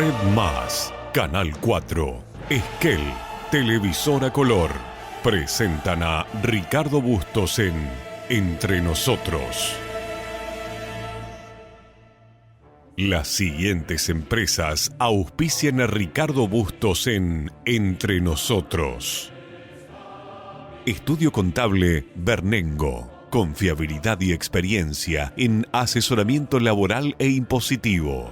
Red Más, Canal 4, Esquel, Televisora Color, presentan a Ricardo Bustos en Entre Nosotros. Las siguientes empresas auspician a Ricardo Bustos en Entre Nosotros. Estudio Contable Bernengo. Confiabilidad y experiencia en asesoramiento laboral e impositivo.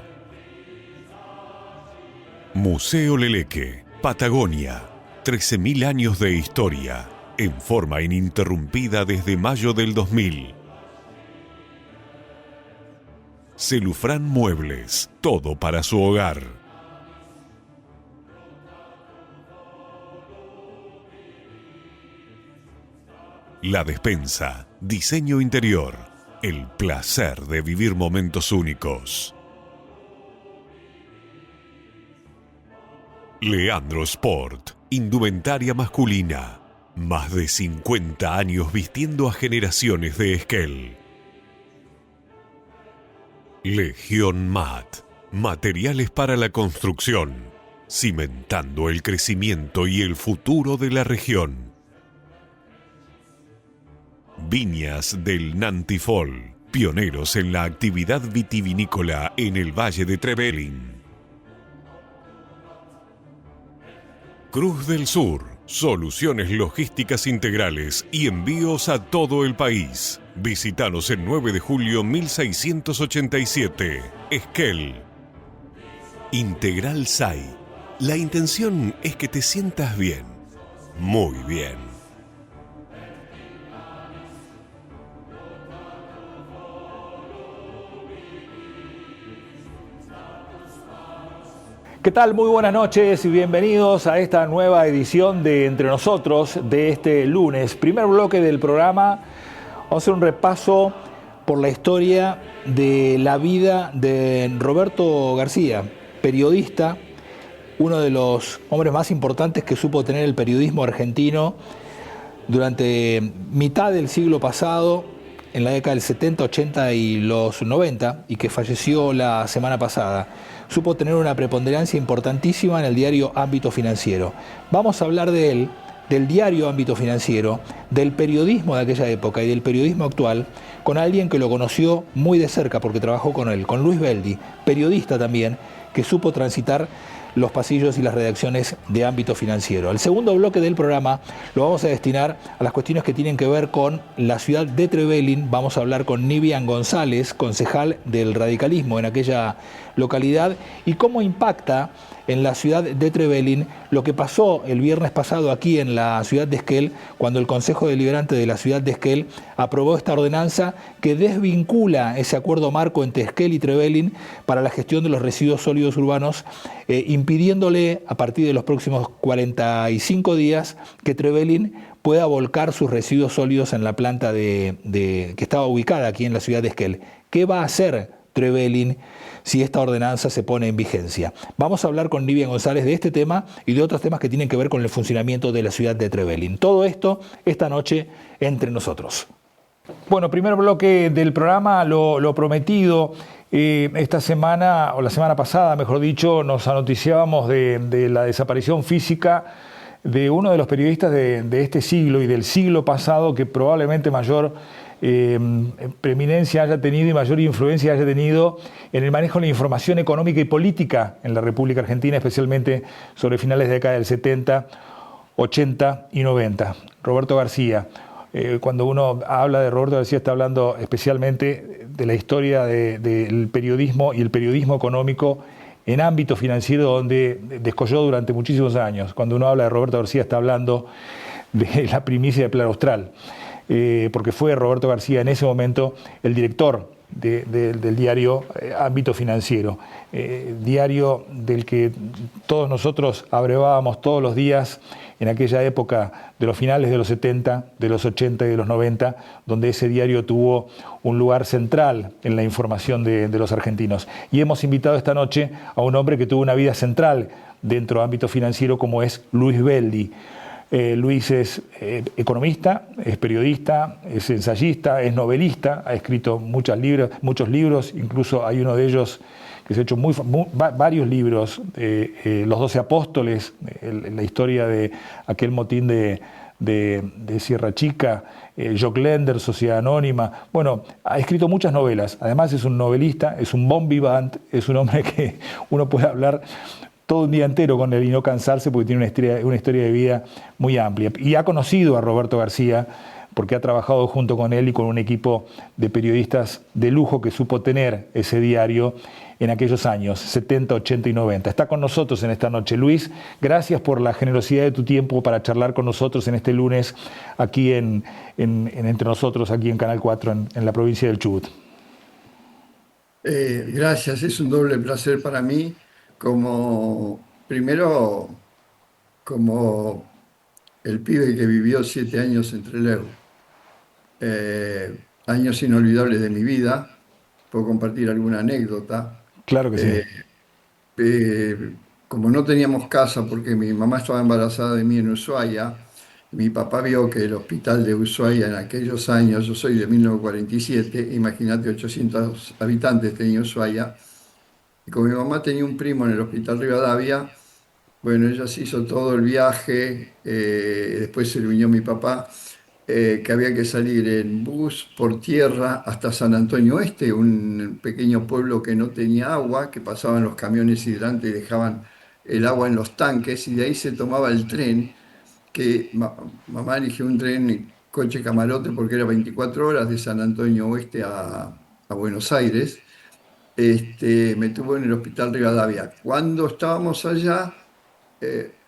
Museo Leleque, Patagonia. 13.000 años de historia, en forma ininterrumpida desde mayo del 2000. Celufrán Muebles, todo para su hogar. La Despensa, diseño interior, el placer de vivir momentos únicos. Leandro Sport, indumentaria masculina, más de 50 años vistiendo a generaciones de Esquel. Legión Mat, materiales para la construcción, cimentando el crecimiento y el futuro de la región. Viñas del Nantifol, pioneros en la actividad vitivinícola en el Valle de Trevelin. Cruz del Sur, soluciones logísticas integrales y envíos a todo el país. Visítanos en 9 de julio 1687, Esquel. Integral SAI. La intención es que te sientas bien, muy bien. ¿Qué tal? Muy buenas noches y bienvenidos a esta nueva edición de Entre Nosotros de este lunes. Primer bloque del programa. Vamos a hacer un repaso por la historia de la vida de Roberto García, periodista, uno de los hombres más importantes que supo tener el periodismo argentino durante mitad del siglo pasado, en la década del 70, 80 y los 90, y que falleció la semana pasada. Supo tener una preponderancia importantísima en el diario Ámbito Financiero. Vamos a hablar de él, del diario Ámbito Financiero, del periodismo de aquella época y del periodismo actual, con alguien que lo conoció muy de cerca porque trabajó con él, con Luis Beldi, periodista también, que supo transitar los pasillos y las redacciones de Ámbito Financiero. El segundo bloque del programa lo vamos a destinar a las cuestiones que tienen que ver con la ciudad de Trevelin. Vamos a hablar con Nivian González, concejal del radicalismo en aquella localidad, y cómo impacta en la ciudad de Trevelin lo que pasó el viernes pasado aquí en la ciudad de Esquel, cuando el Consejo Deliberante de la ciudad de Esquel aprobó esta ordenanza que desvincula ese acuerdo marco entre Esquel y Trevelin para la gestión de los residuos sólidos urbanos, impidiéndole a partir de los próximos 45 días que Trevelin pueda volcar sus residuos sólidos en la planta que estaba ubicada aquí en la ciudad de Esquel. ¿Qué va a hacer Trevelin si esta ordenanza se pone en vigencia? Vamos a hablar con Nivian González de este tema y de otros temas que tienen que ver con el funcionamiento de la ciudad de Trevelin. Todo esto esta noche Entre Nosotros. Bueno, primer bloque del programa, lo prometido. Esta semana, o la semana pasada, mejor dicho, nos anoticiábamos de la desaparición física de uno de los periodistas de este siglo y del siglo pasado que probablemente mayor preeminencia haya tenido y mayor influencia haya tenido en el manejo de la información económica y política en la República Argentina, especialmente sobre finales de década del 70, 80 y 90. Roberto García. Cuando uno habla de Roberto García está hablando especialmente de la historia del periodismo y el periodismo económico en Ámbito Financiero, donde descolló durante muchísimos años. Cuando uno habla de Roberto García está hablando de la primicia de Plan Austral, porque fue Roberto García en ese momento el director del diario Ámbito Financiero, diario del que todos nosotros abrevábamos todos los días en aquella época de los finales de los 70, de los 80 y de los 90, donde ese diario tuvo un lugar central en la información de los argentinos. Y hemos invitado esta noche a un hombre que tuvo una vida central dentro de Ámbito Financiero, como es Luis Beldi. Luis es economista, es periodista, es ensayista, es novelista, ha escrito muchos libros, incluso hay uno de ellos que que se ha hecho varios libros, Los 12 Apóstoles, la historia de aquel motín de Sierra Chica, Jock Lender, Sociedad Anónima. Bueno, ha escrito muchas novelas. Además es un novelista, es un bon vivant, es un hombre que uno puede hablar todo un día entero con él y no cansarse porque tiene una historia de vida muy amplia. Y ha conocido a Roberto García porque ha trabajado junto con él y con un equipo de periodistas de lujo que supo tener ese diario en aquellos años, 70, 80 y 90. Está con nosotros en esta noche. Luis, gracias por la generosidad de tu tiempo para charlar con nosotros en este lunes aquí Entre Nosotros, aquí en Canal 4, en la provincia del Chubut. Gracias, es un doble placer para mí, primero, como el pibe que vivió 7 años en Trelew, años inolvidables de mi vida. Puedo compartir alguna anécdota. Claro que sí. Eh, como no teníamos casa porque mi mamá estaba embarazada de mí en Ushuaia, mi papá vio que el hospital de Ushuaia en aquellos años, yo soy de 1947, imagínate 800 habitantes tenía Ushuaia, y como mi mamá tenía un primo en el hospital Rivadavia, bueno, ella se hizo todo el viaje, después se le unió mi papá, que había que salir en bus por tierra hasta San Antonio Oeste, un pequeño pueblo que no tenía agua, que pasaban los camiones hidrantes y dejaban el agua en los tanques, y de ahí se tomaba el tren, que mamá eligió un tren coche camarote porque era 24 horas de San Antonio Oeste a Buenos Aires. Me tuvo en el Hospital Rivadavia. Cuando estábamos allá,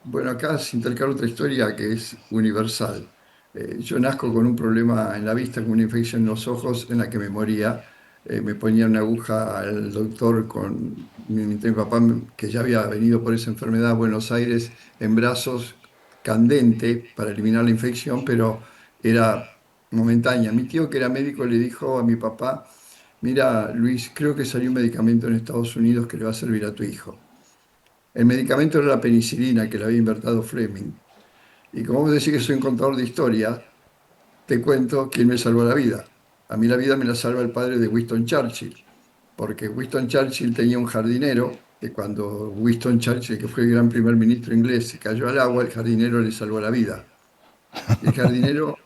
bueno, acá se intercala otra historia que es universal. Yo nazco con un problema en la vista, con una infección en los ojos en la que me moría. Me ponía una aguja al doctor con mi papá, que ya había venido por esa enfermedad a Buenos Aires, en brazos, candente para eliminar la infección, pero era momentánea. Mi tío, que era médico, le dijo a mi papá: mira, Luis, creo que salió un medicamento en Estados Unidos que le va a servir a tu hijo. El medicamento era la penicilina, que la había inventado Fleming. Y como vos decís que soy un contador de historia, te cuento quién me salvó la vida. A mí la vida me la salva el padre de Winston Churchill, porque Winston Churchill tenía un jardinero que, cuando Winston Churchill, que fue el gran primer ministro inglés, se cayó al agua, el jardinero le salvó la vida. El jardinero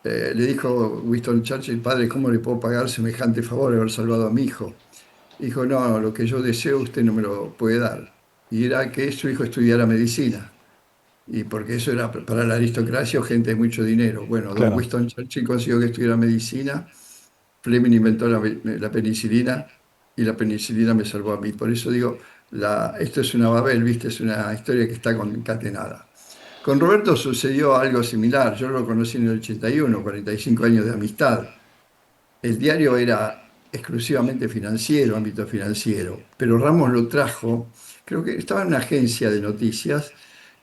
le dijo a Winston Churchill: padre, ¿cómo le puedo pagar semejante favor de haber salvado a mi hijo? Dijo: no, lo que yo deseo usted no me lo puede dar. Y era que su hijo estudiara medicina. Y porque eso era para la aristocracia o gente de mucho dinero. Bueno, don Claro. Winston Churchill consiguió que estudiara medicina. Fleming inventó la penicilina, y la penicilina me salvó a mí. Por eso digo, esto es una Babel, ¿viste? Es una historia que está concatenada. Con Roberto sucedió algo similar. Yo lo conocí en el 81, 45 años de amistad. El diario era exclusivamente financiero, ámbito financiero, pero Ramos lo trajo, creo que estaba en una agencia de noticias,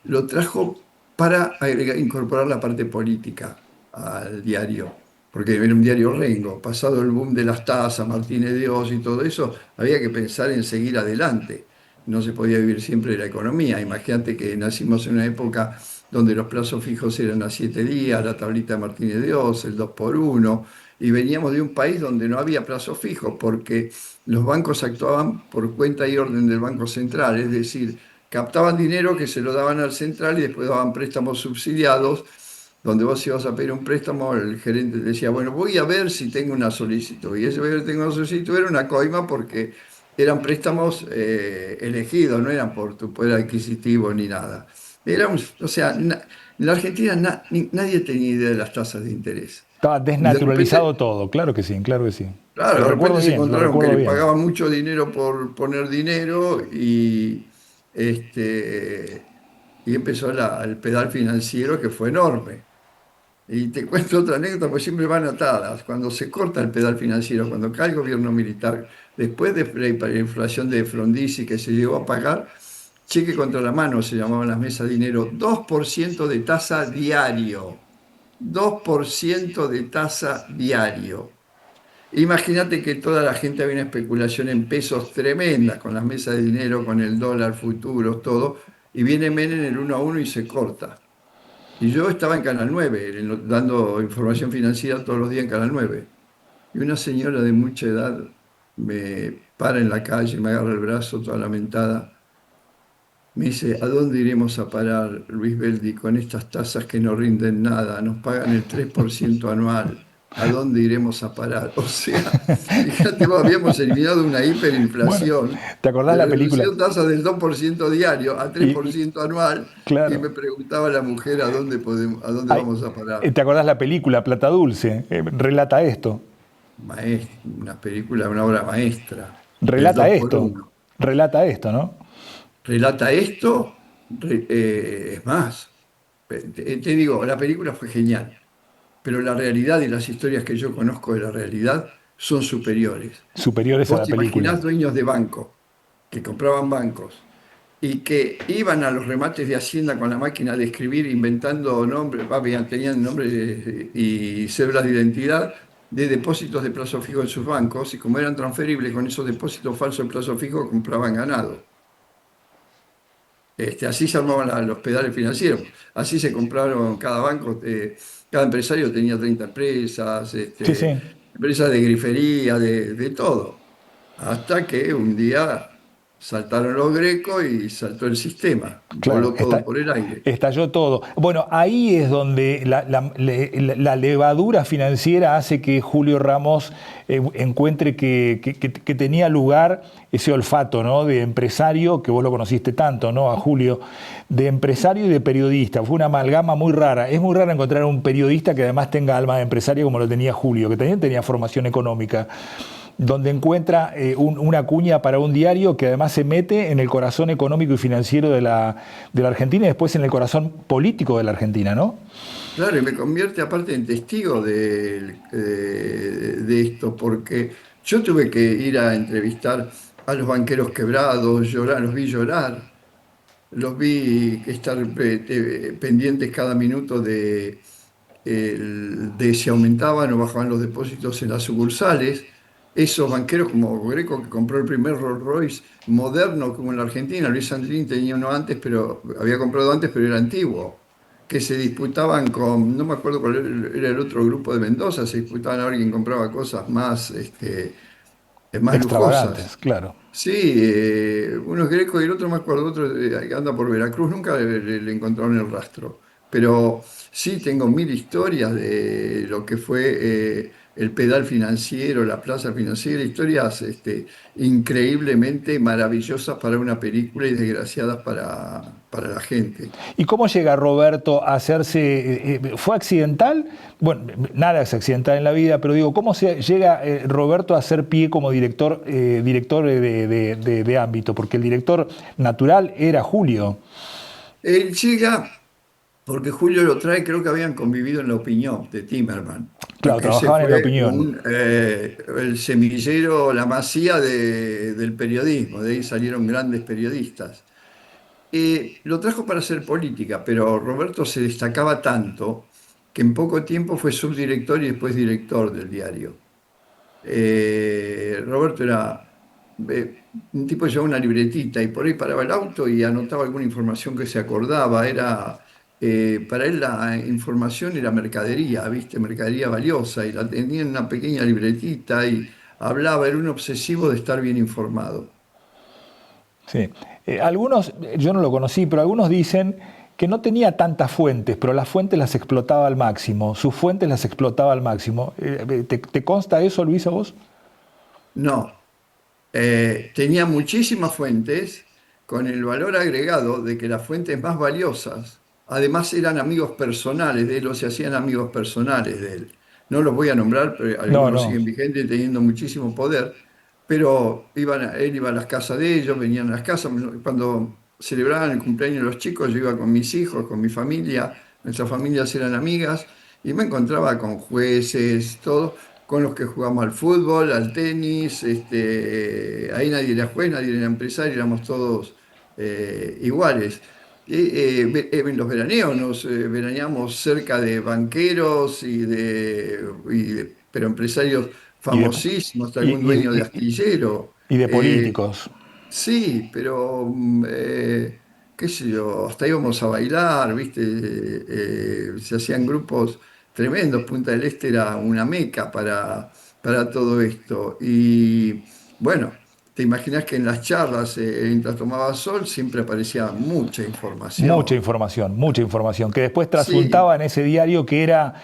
lo trajo para incorporar la parte política al diario, porque era un diario rengo. Pasado el boom de las tasas, Martínez de Oz y todo eso, había que pensar en seguir adelante. No se podía vivir siempre de la economía. Imagínate que nacimos en una época donde los plazos fijos eran a 7 días, la tablita de Martínez de Oz, el 2 por 1, y veníamos de un país donde no había plazo fijo, porque los bancos actuaban por cuenta y orden del Banco Central, es decir, captaban dinero que se lo daban al central y después daban préstamos subsidiados, donde vos ibas a pedir un préstamo, el gerente te decía: bueno, voy a ver si tengo una solicitud. Y ese ver si tengo una solicitud era una coima, porque eran préstamos elegidos, no eran por tu poder adquisitivo ni nada. O sea, en la Argentina nadie tenía idea de las tasas de interés. Estaba Y de desnaturalizado repente, todo, claro que sí, claro que sí. claro, Lo de recuerdo repente se bien, lo encontraron que recuerdo le bien. pagaban mucho dinero por poner dinero, y empezó el pedal financiero, que fue enorme. Y te cuento otra anécdota, pues siempre van atadas. Cuando se corta el pedal financiero, cuando cae el gobierno militar, después de la inflación de Frondizi, que se llegó a pagar, cheque contra la mano se llamaban las mesas de dinero, 2% de tasa diario. 2% de tasa diario. Imagínate que toda la gente, había una especulación en pesos tremenda con las mesas de dinero, con el dólar, futuros, todo, y viene Menem en el 1 a 1 y se corta. Y yo estaba en Canal 9, dando información financiera todos los días en Canal 9. Y una señora de mucha edad me para en la calle, me agarra el brazo toda lamentada. Me dice, ¿a dónde iremos a parar, Luis Beldi, con estas tasas que no rinden nada? Nos pagan el 3% anual. ¿A dónde iremos a parar? O sea, fíjate, vos, habíamos eliminado una Bueno, hiperinflación, ¿te acordás la película? reducido tasas del 2% diario a tres por Y, y- ciento anual, y claro. me preguntaba la mujer a dónde Ay, vamos a parar. ¿te acordás la película Plata Dulce? Relata esto. Una película, una obra maestra, el Relata 2 por esto. uno. Relata esto, ¿no? Relata esto, es más, te digo, la película fue genial, pero la realidad y las historias que yo conozco de la realidad son superiores. Superiores a Vos la te película. imaginás dueños de banco que compraban bancos y que iban a los remates de Hacienda con la máquina de escribir inventando nombres, tenían nombres y cédulas de identidad de depósitos de plazo fijo en sus bancos, y como eran transferibles con esos depósitos falsos de plazo fijo, compraban ganado. Así se armaban los pedales financieros, así se compraron cada banco, cada empresario tenía 30 empresas, Sí, sí. empresas de grifería, de todo, hasta que un día saltaron los grecos y saltó el sistema, Claro, voló todo por el aire. estalló todo. Bueno, ahí es donde la levadura financiera hace que Julio Ramos encuentre que tenía lugar ese olfato, ¿no? De empresario, que vos lo conociste tanto, ¿no? A Julio, de empresario y de periodista. Fue una amalgama muy rara. Es muy raro encontrar un periodista que además tenga alma de empresario como lo tenía Julio, que también tenía formación económica, donde encuentra una cuña para un diario que además se mete en el corazón económico y financiero de la Argentina y después en el corazón político de la Argentina, ¿no? Claro, y me convierte aparte en testigo de esto, porque yo tuve que ir a entrevistar a los banqueros quebrados, llorar, los vi llorar. Los vi estar pendientes cada minuto de si aumentaban o bajaban los depósitos en las sucursales. Esos banqueros como Greco, que compró el primer Rolls Royce moderno como en la Argentina, Luis Sandrini tenía uno antes, pero había comprado antes, pero era antiguo, que se disputaban con, no me acuerdo cuál era el otro grupo de Mendoza, se disputaban a ver quién compraba cosas más, más lujosas. Extravagantes, claro. Sí, uno es greco y el otro me acuerdo, otro que anda por Veracruz, nunca le encontraron el rastro. Pero sí tengo mil historias de lo que fue el pedal financiero, la plaza financiera, historias increíblemente maravillosas para una película y desgraciadas para la gente. ¿Y cómo llega Roberto a hacerse, fue accidental? Bueno, nada es accidental en la vida, pero digo, ¿cómo llega Roberto a hacer pie como director de ámbito? Porque el director natural era Julio. Él llega porque Julio lo trae, creo que habían convivido en La Opinión de Timerman, Claro, que ese trabajaban en la fue opinión. el semillero, la masía del periodismo, de ahí salieron grandes periodistas. Lo trajo para hacer política, pero Roberto se destacaba tanto que en poco tiempo fue subdirector y después director del diario. Roberto era un tipo que llevaba una libretita y por ahí paraba el auto y anotaba alguna información que se acordaba. Para él la información era mercadería, ¿viste? Mercadería valiosa, y la tenía en una pequeña libretita y hablaba, era un obsesivo de estar bien informado. Sí. Algunos, yo no lo conocí, pero algunos dicen que no tenía tantas fuentes, pero las fuentes las explotaba al máximo, sus fuentes las explotaba al máximo. ¿Te consta eso, Luis, a vos? No, tenía muchísimas fuentes con el valor agregado de que las fuentes más valiosas, además eran amigos personales de él o se hacían amigos personales de él. No los voy a nombrar, pero No, algunos no. siguen vigentes teniendo muchísimo poder, pero él iba a las casas de ellos, venían a las casas. Cuando celebraban el cumpleaños de los chicos, yo iba con mis hijos, con mi familia, nuestras familias eran amigas, y me encontraba con jueces, todo con los que jugamos al fútbol, al tenis, ahí nadie era juez, nadie era empresario, éramos todos iguales. En los veraneos nos veraneamos cerca de banqueros pero empresarios Y de, famosísimos, hasta y, algún dueño de y- y- astillero. y de Eh, políticos. sí, pero qué sé yo, hasta íbamos a bailar, ¿viste? Se hacían grupos tremendos. Punta del Este era una meca para todo esto. bueno, te imaginas que en las charlas, mientras tomaba sol, siempre aparecía mucha información. Mucha información, que después Sí, trasuntaba en ese diario que era,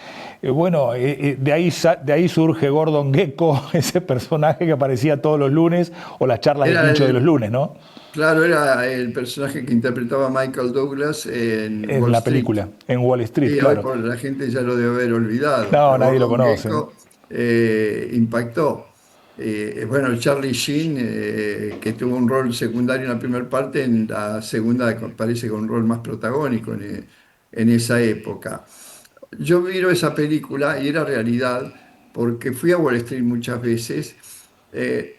bueno, de ahí surge Gordon Gekko, ese personaje que aparecía todos los lunes, o las charlas de era Tincho de los el, lunes, ¿no? claro, era el personaje que interpretaba Michael Douglas en En Wall la Street. película, en Wall Street, Y hoy claro. por la gente ya lo debe haber olvidado, No, pero nadie lo Gordon conoce. Gekko impactó. Bueno, Charlie Sheen, que tuvo un rol secundario en la primera parte, en la segunda parece con un rol más protagónico en esa época. Yo miro esa película y era realidad porque fui a Wall Street muchas veces. Eh,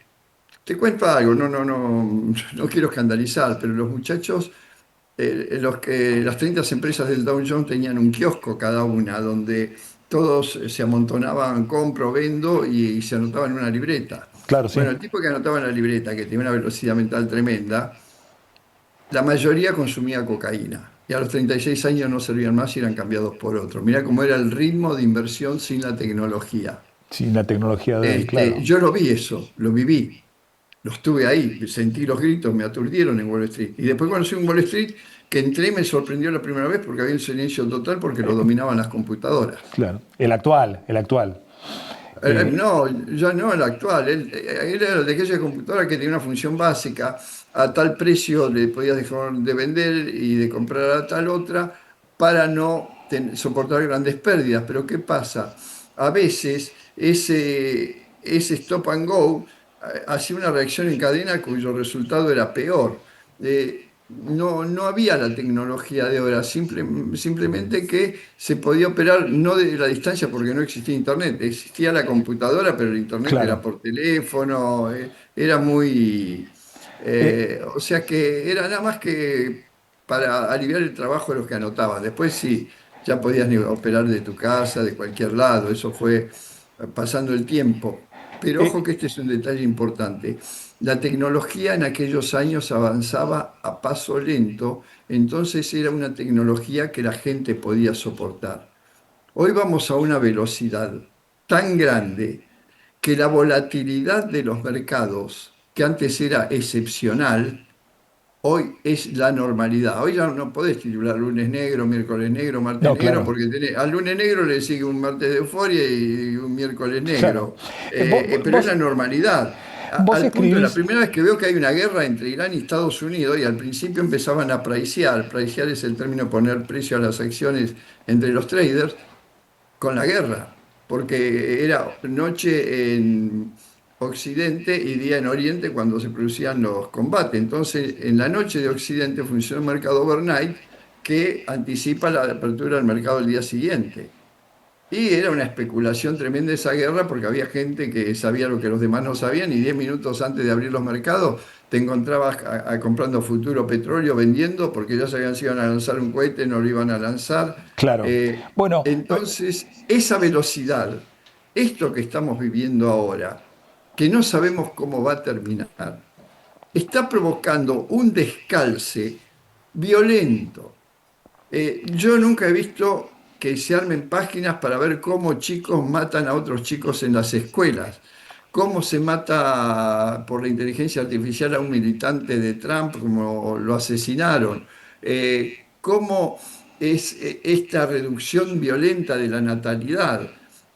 Te cuento algo, no quiero escandalizar, pero los muchachos, las 30 empresas del Dow Jones tenían un kiosco cada una, donde todos se amontonaban, compro, vendo y se anotaban en una libreta. Claro, sí. Bueno, el tipo que anotaba en la libreta, que tenía una velocidad mental tremenda, la mayoría consumía cocaína. Y a los 36 años no servían más y eran cambiados por otro. Mirá cómo era el ritmo de inversión sin la tecnología. Sin la tecnología de hoy, claro. Yo lo vi eso, lo viví. Lo estuve ahí, sentí los gritos, me aturdieron en Wall Street. Y después conocí un Wall Street que entré y me sorprendió la primera vez porque había un silencio total porque lo dominaban las computadoras. Claro. El actual, el actual. No, ya no el actual. Él era de aquella computadora que tenía una función básica. A tal precio le podías dejar de vender y de comprar a tal otra para no soportar grandes pérdidas. Pero ¿qué pasa? A veces ese stop and go hacía una reacción en cadena cuyo resultado era peor. No había la tecnología de ahora, simplemente que se podía operar no de la distancia porque no existía internet, existía la computadora, pero el internet era Claro. por teléfono, era muy... Eh, o sea que era nada más que para aliviar el trabajo de los que anotaban. Después sí, ya podías operar de tu casa, de cualquier lado, eso fue pasando el tiempo. Pero ojo eh, que este es un detalle importante. La tecnología en aquellos años avanzaba a paso lento, entonces era una tecnología que la gente podía soportar. Hoy vamos a una velocidad tan grande que la volatilidad de los mercados, que antes era excepcional, hoy es la normalidad. Hoy ya no podés titular lunes negro, miércoles negro, martes no, negro, claro. porque al lunes negro le sigue un martes de euforia y un miércoles Claro. negro. Vos, Pero es vos, la normalidad. vos Al punto, la escribís, primera vez que veo que hay una guerra entre Irán y Estados Unidos, y al principio empezaban a pricear, pricear es el término de poner precio a las acciones entre los traders, con la guerra, porque era noche en Occidente y día en Oriente cuando se producían los combates. Entonces, en la noche de Occidente funciona un mercado overnight que anticipa la apertura del mercado el día siguiente. Y era una especulación tremenda esa guerra porque había gente que sabía lo que los demás no sabían y 10 minutos antes de abrir los mercados te encontrabas comprando futuro petróleo, vendiendo porque ya sabían si iban a lanzar un cohete, no lo iban a lanzar. claro. Bueno, Entonces, esa velocidad, esto que estamos viviendo ahora, que no sabemos cómo va a terminar, está provocando un descalce violento. Yo nunca he visto que se armen páginas para ver cómo chicos matan a otros chicos en las escuelas, cómo se mata por la inteligencia artificial a un militante de Trump, como lo asesinaron, cómo es esta reducción violenta de la natalidad.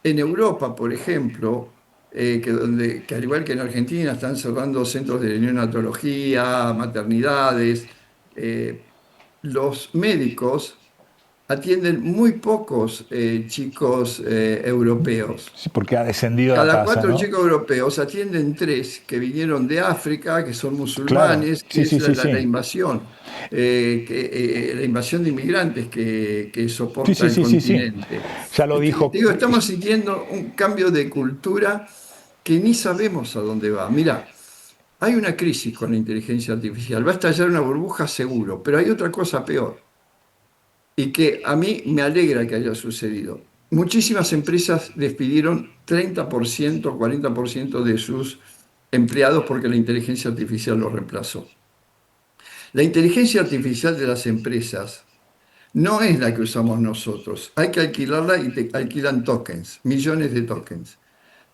En Europa, por ejemplo, que al igual que en Argentina están cerrando centros de neonatología, maternidades, eh, los médicos atienden muy pocos chicos europeos. sí, porque ha descendido la Cada tasa, cuatro ¿no? chicos europeos atienden tres que vinieron de África, que son Claro, musulmanes, que sí, es sí, sí, la sí. invasión, la invasión de inmigrantes que Sí, soporta sí, el sí, sí, sí. continente. Ya lo Te dijo. digo, estamos sintiendo un cambio de cultura que ni sabemos a dónde va. Mira, hay una crisis con la inteligencia artificial, va a estallar una burbuja seguro, pero hay otra cosa peor y que a mí me alegra que haya sucedido. Muchísimas empresas despidieron 30%, 40% de sus empleados porque la inteligencia artificial los reemplazó. La inteligencia artificial de las empresas no es la que usamos nosotros. Hay que alquilarla y te alquilan tokens, millones de tokens.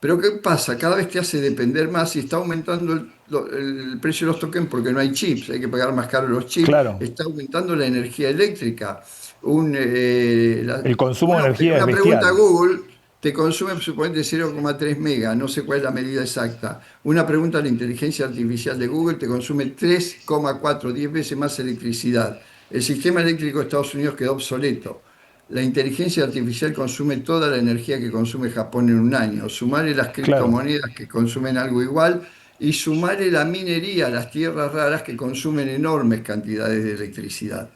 Pero ¿qué pasa? Cada vez te hace depender más y está aumentando el precio de los tokens porque no hay chips, hay que pagar más caro los chips, Claro, está aumentando la energía eléctrica. el consumo de energía es Una pregunta a bestial. Google te consume suponete 0,3 mega, no sé cuál es la medida exacta. Una pregunta a la inteligencia artificial de Google te consume 3,4, 10 veces más electricidad. El sistema eléctrico de Estados Unidos quedó obsoleto. La inteligencia artificial consume toda la energía que consume Japón en un año. Sumarle las Claro. criptomonedas que consumen algo igual y sumarle la minería, las tierras raras que consumen enormes cantidades de electricidad.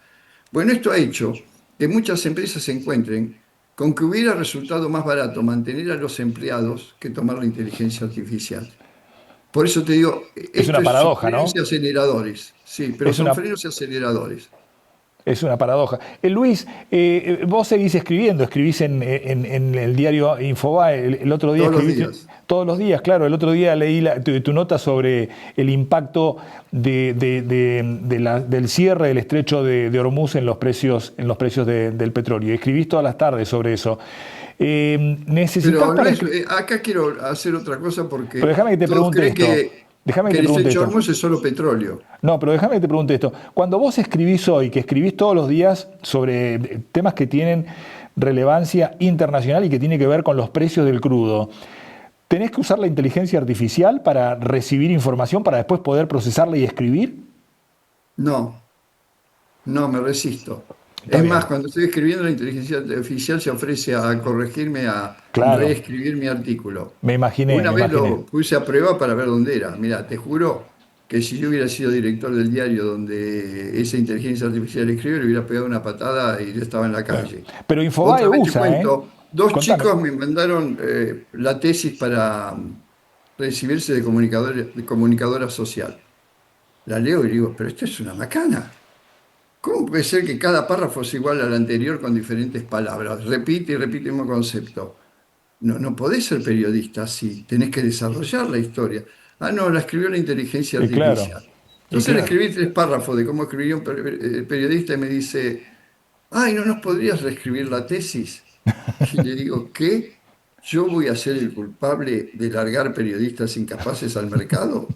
Bueno, esto ha hecho que muchas empresas se encuentren con que hubiera resultado más barato mantener a los empleados que tomar la inteligencia artificial. Por eso te digo, Es esto una es sin paradoja, frenos y ¿no? aceleradores. Sí, pero Es son una, frenos y aceleradores. es una paradoja. Luis, vos seguís escribiendo, escribís en el diario Infobae. El otro día Todos los escribiste, días. todos los días, claro. El otro día leí tu nota sobre el impacto del cierre del estrecho de Hormuz en los precios del petróleo. Escribís todas las tardes sobre eso. ¿Necesitas Pero no para es, acá quiero hacer otra cosa Pero porque déjame que te todos pregunte creen esto. Déjame que que te el pregunte estrecho de esto. Hormuz es solo petróleo. No, pero déjame que te pregunte esto. Cuando vos escribís hoy, que escribís todos los días sobre temas que tienen relevancia internacional y que tiene que ver con los precios del crudo, ¿tenés que usar la inteligencia artificial para recibir información para después poder procesarla y escribir? No, no, me resisto. Está Es más, bien, cuando estoy escribiendo, la inteligencia artificial se ofrece a corregirme, a claro. reescribir mi artículo. Me imaginé, Una me vez imaginé. lo puse a prueba para ver dónde era. Mira, te juro que si yo hubiera sido director del diario donde esa inteligencia artificial escribe, le hubiera pegado una patada y yo estaba en la Claro. calle. Pero Infobae Otra vez te usa, ¿eh? cuento, dos Contame. chicos me mandaron la tesis para recibirse de comunicadora social. La leo y digo, pero esto es una macana. ¿Cómo puede ser que cada párrafo sea igual al anterior con diferentes palabras? Repite y repite el mismo concepto. No, no podés ser periodista así, tenés que desarrollar la historia. Ah, no, la escribió la inteligencia Y claro, artificial. y Entonces le claro. escribí 3 párrafos de cómo escribiría un periodista y me dice, ay, ¿no nos podrías reescribir la tesis? Y le digo, ¿qué? ¿Yo voy a ser el culpable de largar periodistas incapaces al mercado?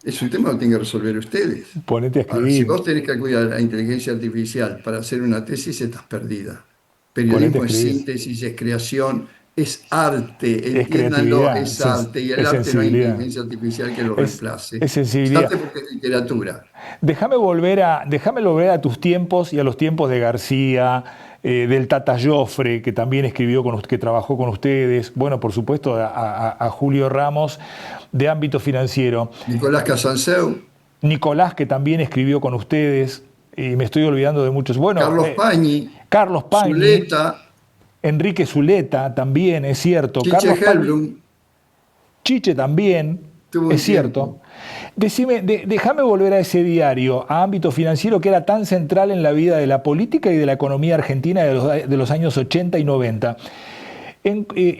Es un tema que lo tienen que resolver ustedes. Ponete a Ahora, si vos escribir, tenés que acudir a la inteligencia artificial para hacer una tesis, estás perdida. ponete a Periodismo es escribir. síntesis, es creación, es arte, Es entiéndanlo, creatividad, es arte. Y el es arte no hay sensibilidad, inteligencia artificial que lo es, reemplace. es Es sensibilidad. arte porque es literatura. Déjame volver a tus tiempos y a los tiempos de García, del Tata Joffre, que también escribió, que trabajó con ustedes, bueno, por supuesto, a Julio Ramos, de ámbito financiero. Nicolás Casanseu, Nicolás, que también escribió con ustedes, y me estoy olvidando de muchos. Bueno, Carlos Pañi, Carlos Pañi, Zuleta, Enrique Zuleta también, es cierto. Chiche Carlos Pañi, Helblum, Chiche también, tuvo es un cierto. tiempo. Decime, déjame volver a ese diario, a ámbito financiero que era tan central en la vida de la política y de la economía argentina de los años 80 y 90.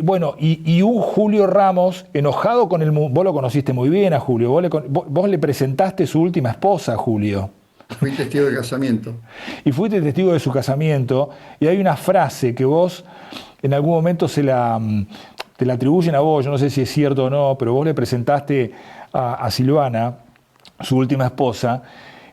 Bueno, y un Julio Ramos enojado con el... Vos lo conociste muy bien a Julio, vos le presentaste su última esposa, Julio, Fui testigo de casamiento. y fuiste testigo de su casamiento, y hay una frase que vos en algún momento te la atribuyen a vos, yo no sé si es cierto o no, pero vos le presentaste a Silvana, su última esposa,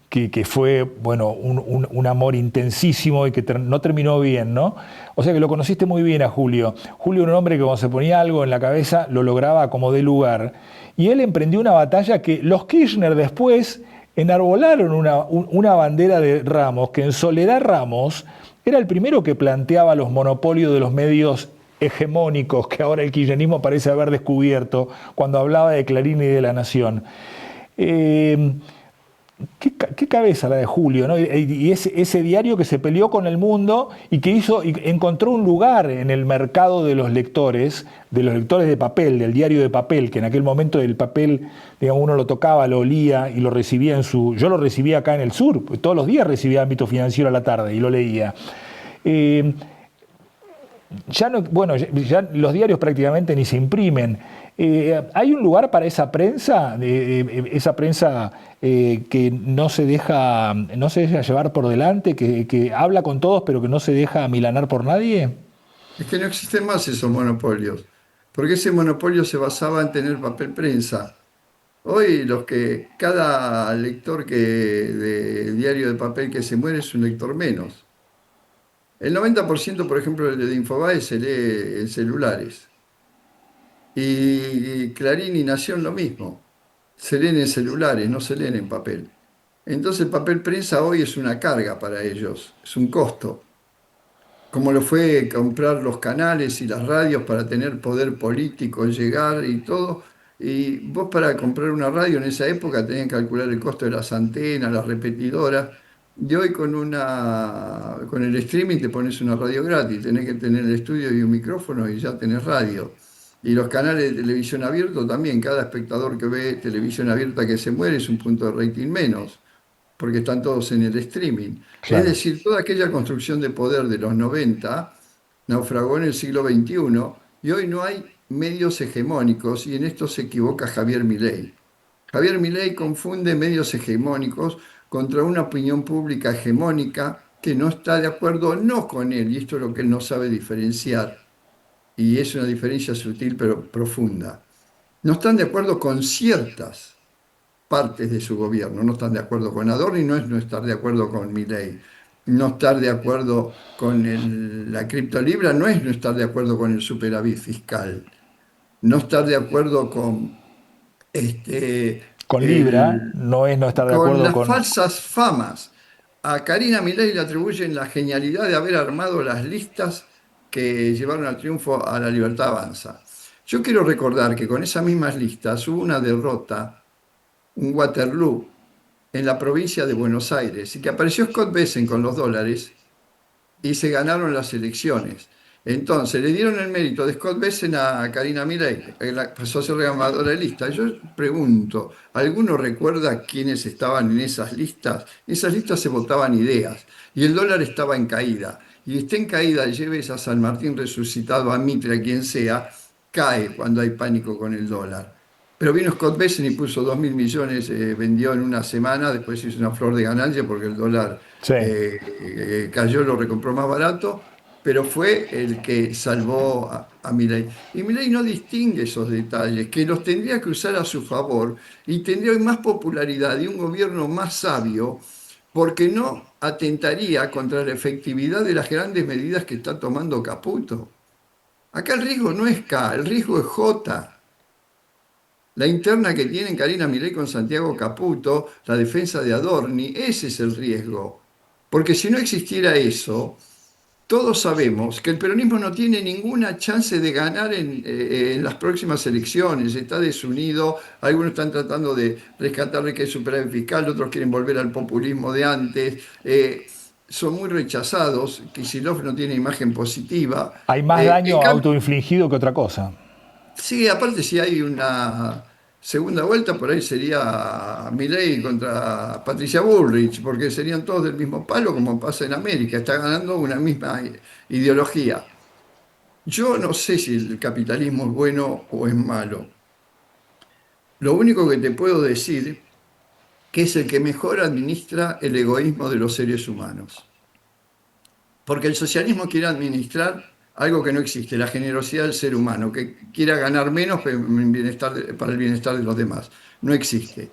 que fue, bueno, un amor intensísimo y que no terminó bien, ¿no? O sea que lo conociste muy bien a Julio. Julio era un hombre que cuando se ponía algo en la cabeza lo lograba como de lugar. Y él emprendió una batalla que los Kirchner después enarbolaron una bandera de Ramos, que en Soledad Ramos era el primero que planteaba los monopolios de los medios hegemónicos que ahora el kirchnerismo parece haber descubierto cuando hablaba de Clarín y de La Nación. Qué cabeza la de Julio, ¿no? Y ese diario que se peleó con el mundo y que encontró un lugar en el mercado de los lectores de papel, del diario de papel, que en aquel momento el papel, digamos, uno lo tocaba, lo olía y lo recibía yo lo recibía acá en el sur, pues todos los días recibía Ámbito Financiero a la tarde y lo leía. Ya no, bueno, ya los diarios prácticamente ni se imprimen. ¿Hay un lugar para esa prensa que no se deja llevar por delante, que habla con todos pero que no se deja milanar por nadie? Es que no existen más esos monopolios. porque ese monopolio se basaba en tener papel prensa. Hoy cada lector de diario de papel que se muere es un lector menos. El 90%, por ejemplo, de Infobae se lee en celulares. Y Clarín y Nación lo mismo. Se leen en celulares, no se leen en papel. Entonces el papel prensa hoy es una carga para ellos, es un costo, como lo fue comprar los canales y las radios para tener poder político, llegar y todo. Y vos para comprar una radio en esa época tenías que calcular el costo de las antenas, las repetidoras. Y hoy con el streaming te pones una radio gratis, tenés que tener el estudio y un micrófono y ya tenés radio. Y los canales de televisión abierto también, cada espectador que ve televisión abierta que se muere es un punto de rating menos porque están todos en el streaming. Es Claro. decir, toda aquella construcción de poder de los 90 naufragó en el siglo XXI y hoy no hay medios hegemónicos y en esto se equivoca Javier Milei. Javier Milei confunde medios hegemónicos contra una opinión pública hegemónica que no está de acuerdo no con él, y esto es lo que él no sabe diferenciar, y es una diferencia sutil pero profunda. No están de acuerdo con ciertas partes de su gobierno. No están de acuerdo con Adorni, no es no estar de acuerdo con Milei. No estar de acuerdo con la criptolibra no es no estar de acuerdo con el superávit fiscal. No estar de acuerdo con, este, Con Libra el- no es no estar de con acuerdo las con... falsas famas. A Karina Milei le atribuyen la genialidad de haber armado las listas que llevaron al triunfo a la Libertad Avanza. Yo quiero recordar que con esas mismas listas hubo una derrota, un Waterloo, en la provincia de Buenos Aires y que apareció Scott Bessent con los dólares y se ganaron las elecciones. Entonces le dieron el mérito de Scott Bessent a Karina Milei, que pasó a ser ganadora de lista. Yo pregunto, ¿alguno recuerda quiénes estaban en esas listas? En esas listas se votaban ideas y el dólar estaba en caída. Y está en caída, lleves a San Martín resucitado, a Mitre, a quien sea, cae cuando hay pánico con el dólar. Pero vino Scott Bessent y puso 2.000 millones, vendió en una semana, después hizo una flor de ganancia porque el dólar Sí. cayó, lo recompró más barato, pero fue el que salvó a Milei. Y Milei no distingue esos detalles, que los tendría que usar a su favor y tendría hoy más popularidad y un gobierno más sabio, porque no atentaría contra la efectividad de las grandes medidas que está tomando Caputo. Acá el riesgo no es K, el riesgo es J. La interna que tienen Karina Milei con Santiago Caputo, la defensa de Adorni, ese es el riesgo. Porque si no existiera eso, todos sabemos que el peronismo no tiene ninguna chance de ganar en las próximas elecciones. Está desunido, algunos están tratando de rescatarle que es superávit fiscal, otros quieren volver al populismo de antes. Son muy rechazados, Kicillof no tiene imagen positiva. Hay más En daño cambio, autoinfligido que otra cosa. sí, aparte si hay una segunda vuelta, por ahí sería Milei contra Patricia Bullrich, porque serían todos del mismo palo, como pasa en América, está ganando una misma ideología. Yo no sé si el capitalismo es bueno o es malo. Lo único que te puedo decir que es el que mejor administra el egoísmo de los seres humanos. Porque el socialismo quiere administrar algo que no existe, la generosidad del ser humano, que quiera ganar menos para el bienestar de los demás. No existe.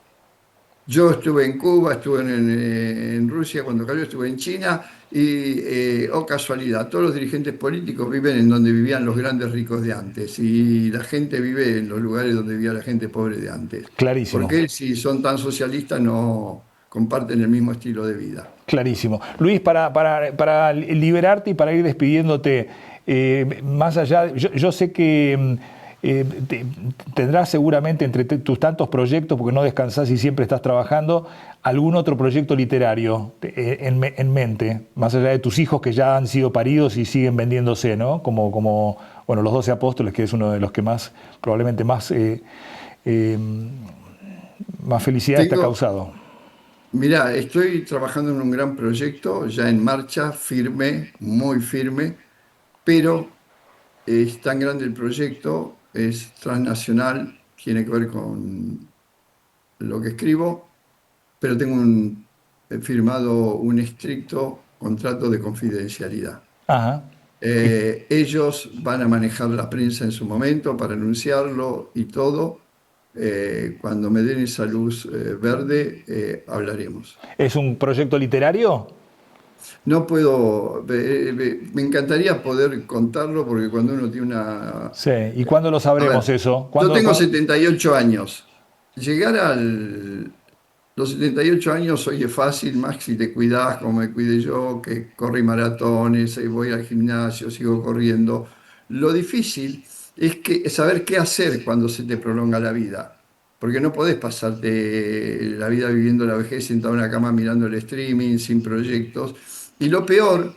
Yo estuve en Cuba, estuve en Rusia cuando cayó, estuve en China y, oh casualidad, todos los dirigentes políticos viven en donde vivían los grandes ricos de antes y la gente vive en los lugares donde vivía la gente pobre de antes. Clarísimo. Porque si son tan socialistas no comparten el mismo estilo de vida. Clarísimo. Luis, para liberarte y para ir despidiéndote, más allá, yo sé que tendrás seguramente entre tus tantos proyectos, porque no descansás y siempre estás trabajando, algún otro proyecto literario en mente, más allá de tus hijos que ya han sido paridos y siguen vendiéndose, ¿no? Como bueno, Los 12 Apóstoles, que es uno de los que más, probablemente más felicidad te ha Tengo, causado. Mira, estoy trabajando en un gran proyecto, ya en marcha, firme, muy firme, pero es tan grande el proyecto, es transnacional, tiene que ver con lo que escribo, pero tengo he firmado un estricto contrato de confidencialidad. Ajá. Ellos van a manejar la prensa en su momento para anunciarlo y todo. Cuando me den esa luz verde, hablaremos. ¿Es un proyecto literario? No puedo, me encantaría poder contarlo porque cuando uno tiene una... Sí. ¿Y cuándo lo A ver, sabremos eso? yo tengo ¿Cuándo? 78 años. Llegar a los 78 años hoy es fácil, más si te cuidás como me cuide yo, que corrí maratones, voy al gimnasio, sigo corriendo. Lo difícil es saber qué hacer cuando se te prolonga la vida. Porque no podés pasarte la vida viviendo la vejez sentado en una cama mirando el streaming, sin proyectos. Y lo peor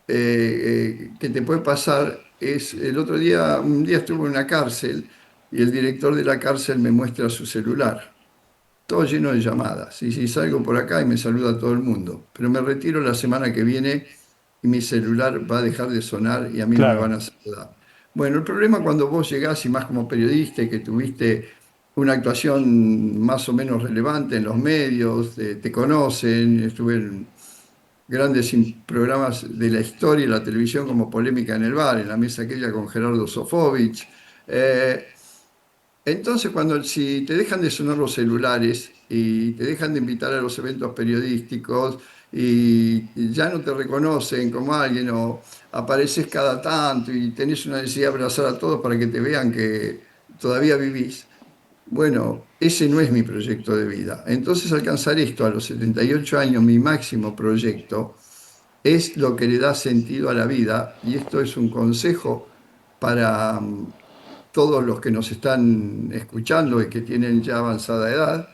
que te puede pasar es, un día estuve en una cárcel y el director de la cárcel me muestra su celular, todo lleno de llamadas. Y si salgo por acá y me saluda todo el mundo, pero me retiro la semana que viene y mi celular va a dejar de sonar y a mí no me van Claro, a saludar. Bueno, el problema cuando vos llegás y más como periodista y que tuviste una actuación más o menos relevante en los medios, te conocen, estuve en grandes programas de la historia y la televisión como Polémica en el Bar, en la mesa aquella con Gerardo Sofovich. Eh, entonces, si te dejan de sonar los celulares y te dejan de invitar a los eventos periodísticos y ya no te reconocen como alguien o apareces cada tanto y tenés una necesidad de abrazar a todos para que te vean que todavía vivís, bueno, ese no es mi proyecto de vida. Entonces, alcanzar esto a los 78 años, mi máximo proyecto, es lo que le da sentido a la vida y esto es un consejo para todos los que nos están escuchando y que tienen ya avanzada edad.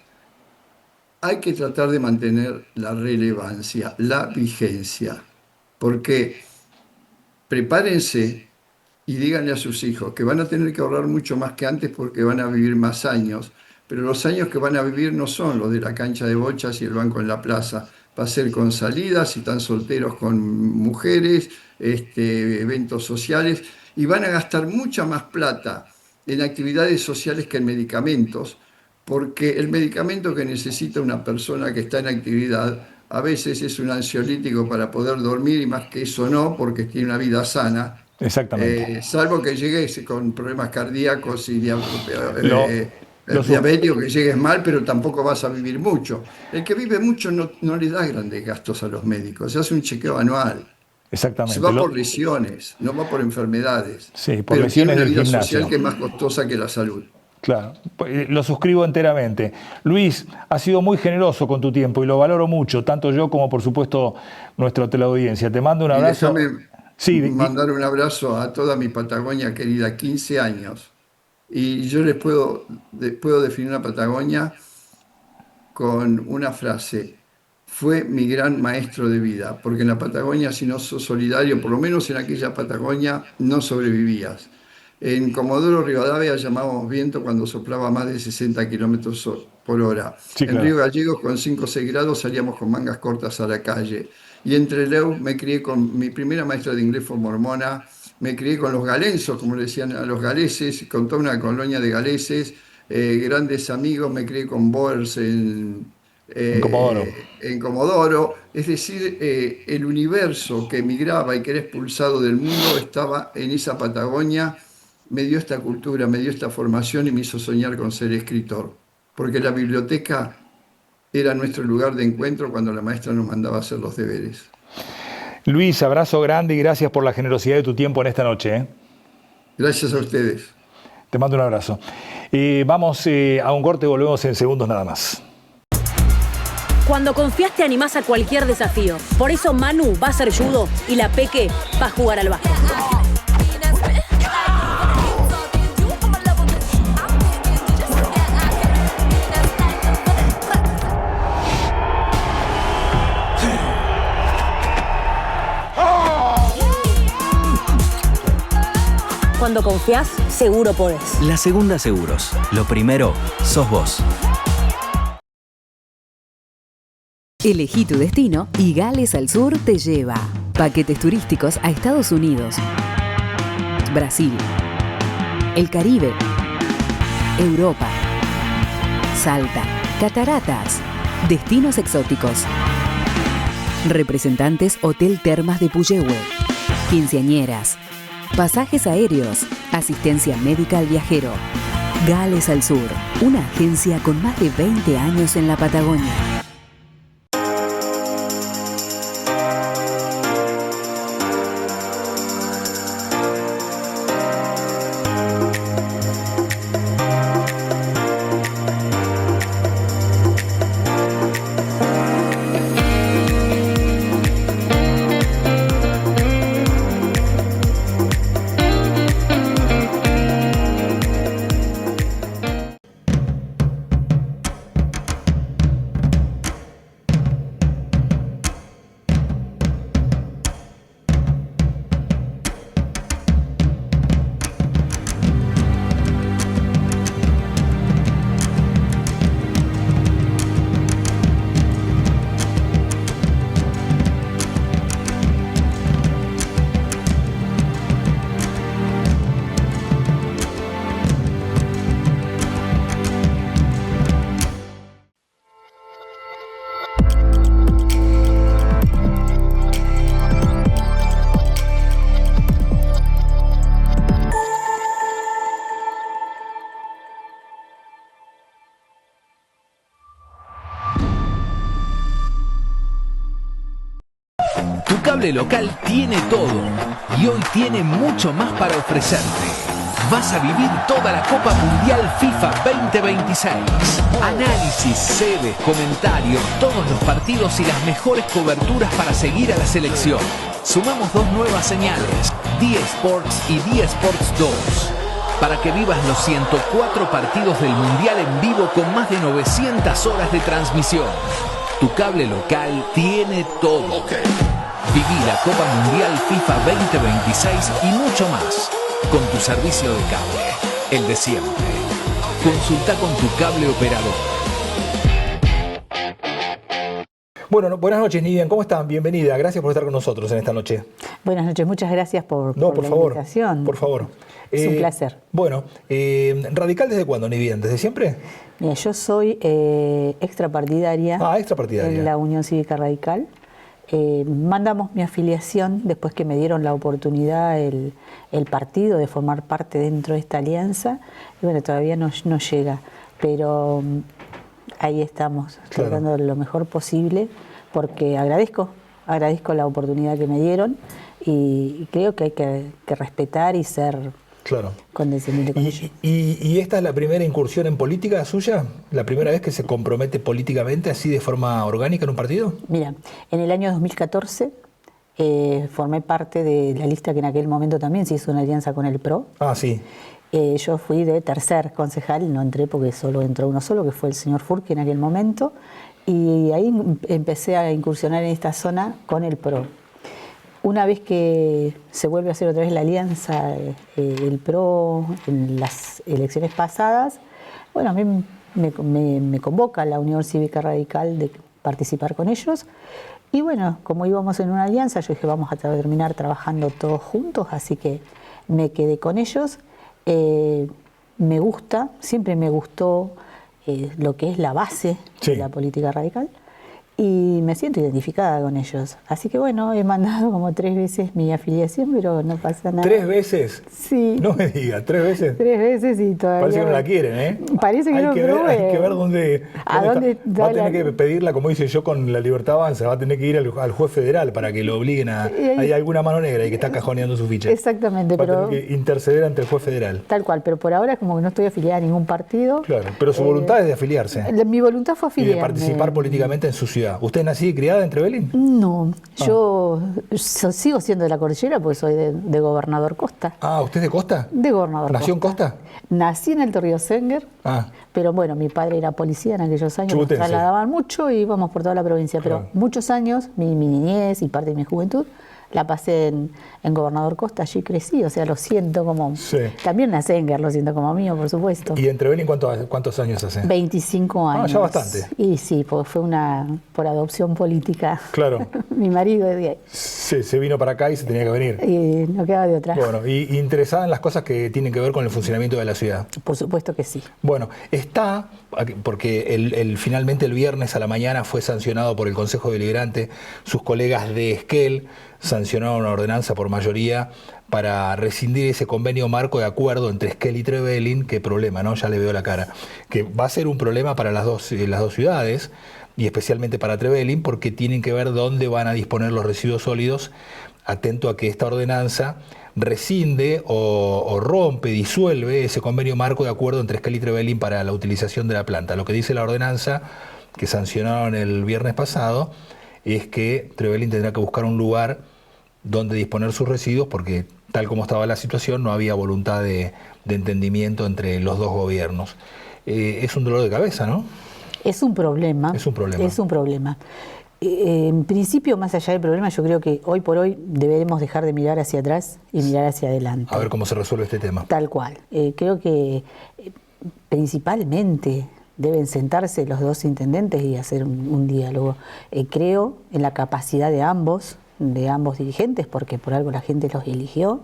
Hay que tratar de mantener la relevancia, la vigencia, porque prepárense y díganle a sus hijos que van a tener que ahorrar mucho más que antes porque van a vivir más años, pero los años que van a vivir no son los de la cancha de bochas y el banco en la plaza. Va a ser con salidas, si están solteros, con mujeres, eventos sociales, y van a gastar mucha más plata en actividades sociales que en medicamentos, porque el medicamento que necesita una persona que está en actividad a veces es un ansiolítico para poder dormir y más que eso no, porque tiene una vida sana, exactamente. salvo que llegues con problemas cardíacos y Lo, lo sus- diabético, que llegues mal, pero tampoco vas a vivir mucho. El que vive mucho no le da grandes gastos a los médicos, se hace un chequeo anual, se exactamente. va por lesiones, no va por enfermedades, Sí, por pero tiene lesiones una del vida social gimnasio. que es más costosa que la salud. Claro, lo suscribo enteramente. Luis, has sido muy generoso con tu tiempo y lo valoro mucho, tanto yo como por supuesto nuestra teleaudiencia. Te mando un Y abrazo. déjame Sí, mandar un abrazo a toda mi Patagonia querida, 15 años. Y yo puedo definir la Patagonia con una frase. Fue mi gran maestro de vida, porque en la Patagonia, si no sos solidario, por lo menos en aquella Patagonia, no sobrevivías. En Comodoro Rivadavia llamábamos viento cuando soplaba más de 60 kilómetros por hora. sí, En claro. Río Gallegos, con 5 o 6 grados, salíamos con mangas cortas a la calle. Y en Trelew me crié con mi primera maestra de inglés fue mormona, me crié con los galenses, como le decían a los galeses, con toda una colonia de galeses, grandes amigos, me crié con Boers En Comodoro. en Comodoro. Es decir, el universo que emigraba y que era expulsado del mundo estaba en esa Patagonia, me dio esta cultura, me dio esta formación y me hizo soñar con ser escritor, porque la biblioteca era nuestro lugar de encuentro cuando la maestra nos mandaba a hacer los deberes. Luis, abrazo grande y gracias por la generosidad de tu tiempo en esta noche. Gracias a ustedes. Te mando un abrazo. Vamos a un corte, volvemos en segundos nada más. Cuando confías te animás a cualquier desafío. Por eso Manu va a ser judo y la Peque va a jugar al básquet. Cuando confías, seguro podés. La Segunda Seguros. Lo primero, sos vos. Elegí tu destino y Gales al Sur te lleva. Paquetes turísticos a Estados Unidos, Brasil, el Caribe, Europa, Salta, cataratas, destinos exóticos. Representantes Hotel Termas de Puyehue. quinceañeras, pasajes aéreos, asistencia médica al viajero. Gales al Sur, una agencia con más de 20 años en la Patagonia. Tu cable local tiene todo y hoy tiene mucho más para ofrecerte. Vas a vivir toda la Copa Mundial FIFA 2026. Análisis, sedes, comentarios, todos los partidos y las mejores coberturas para seguir a la selección. Sumamos 2 nuevas señales, D-Sports y D-Sports 2, para que vivas los 104 partidos del Mundial en vivo con más de 900 horas de transmisión. Tu cable local tiene todo. Viví la Copa Mundial FIFA 2026 y mucho más con tu servicio de cable, el de siempre. Consulta con tu cable operador. Bueno, buenas noches, Nidian. ¿Cómo están? Bienvenida. Gracias por estar con nosotros en esta noche. Buenas noches. Muchas gracias por la invitación. Por favor. Es un placer. Bueno, ¿radical desde cuándo, Nidian? ¿Desde siempre? Mira, yo soy extrapartidaria. Extrapartidaria. En la Unión Cívica Radical. Mandamos mi afiliación después que me dieron la oportunidad el partido de formar parte dentro de esta alianza. Y bueno, todavía no llega, pero ahí estamos, tratando lo mejor posible, porque agradezco la oportunidad que me dieron y creo que hay que respetar y ser condescendiente con ellos. ¿Y esta es la primera incursión en política suya? ¿La primera vez que se compromete políticamente así de forma orgánica en un partido? Mira, en el año 2014 formé parte de la lista que en aquel momento también se hizo una alianza con el PRO. Ah, sí. Yo fui de tercer concejal, no entré porque solo entró uno solo, que fue el señor Furque en aquel momento, y ahí empecé a incursionar en esta zona con el PRO. Una vez que se vuelve a hacer otra vez la alianza, el PRO, en las elecciones pasadas, bueno, a mí me convoca la Unión Cívica Radical de participar con ellos. Y bueno, como íbamos en una alianza, yo dije, vamos a terminar trabajando todos juntos, así que me quedé con ellos. Me gusta, siempre me gustó lo que es la base de la política radical. Y me siento identificada con ellos. Así que bueno, he mandado como 3 veces mi afiliación, pero no pasa nada. ¿3 veces? Sí. No me diga, 3 veces. 3 veces y todavía... Parece que no la quieren, ¿eh? Parece que no, pero hay que ver dónde va a tener que pedirla, como hice yo con la Libertad Avanza, va a tener que ir al juez federal para que lo obliguen a... Hay alguna mano negra y que está cajoneando su ficha. Exactamente, va a tener que interceder ante el juez federal. Tal cual, pero por ahora es como que no estoy afiliada a ningún partido. Claro, pero su voluntad es de afiliarse. Mi voluntad fue afiliarme. Y de participar políticamente en su ciudad. ¿Usted es nacida y criada en Trevelin? No, yo sigo siendo de la cordillera porque soy de Gobernador Costa. Ah, ¿usted es de Costa? De Gobernador ¿Nació Costa. en Costa? Nací en el Torrio Senger, pero bueno, mi padre era policía en aquellos años, nos trasladaban mucho y íbamos por toda la provincia, pero muchos años, mi niñez y parte de mi juventud, la pasé en Gobernador Costa, allí crecí, o sea, lo siento como... Sí. También nací en Senger, lo siento como mío, por supuesto. ¿Y en Trevelin cuántos años hace? 25 años. Ah, ya bastante. Y sí, porque fue por adopción política. Claro. Mi marido es de ahí. Sí, se vino para acá y se tenía que venir. Y no quedaba de otra. Bueno, y interesada en las cosas que tienen que ver con el funcionamiento de la ciudad. Por supuesto que sí. Bueno, porque finalmente el viernes a la mañana fue sancionado por el Consejo Deliberante, sus colegas de Esquel sancionaron una ordenanza por mayoría para rescindir ese convenio marco de acuerdo entre Esquel y Trevelin. Qué problema, ¿no? Ya le veo la cara. Que va a ser un problema para las dos ciudades, y especialmente para Trevelin, porque tienen que ver dónde van a disponer los residuos sólidos, atento a que esta ordenanza rescinde o rompe, disuelve ese convenio marco de acuerdo entre Esquel y Trevelin para la utilización de la planta. Lo que dice la ordenanza que sancionaron el viernes pasado es que Trevelin tendrá que buscar un lugar donde disponer sus residuos, porque tal como estaba la situación no había voluntad de entendimiento entre los dos gobiernos. Es un dolor de cabeza, ¿no? Es un problema. Es un problema. Es un problema. En principio, más allá del problema, yo creo que hoy por hoy deberemos dejar de mirar hacia atrás y mirar hacia adelante. A ver cómo se resuelve este tema. Tal cual. Creo que principalmente deben sentarse los dos intendentes y hacer un diálogo. Creo en la capacidad de ambos dirigentes, porque por algo la gente los eligió,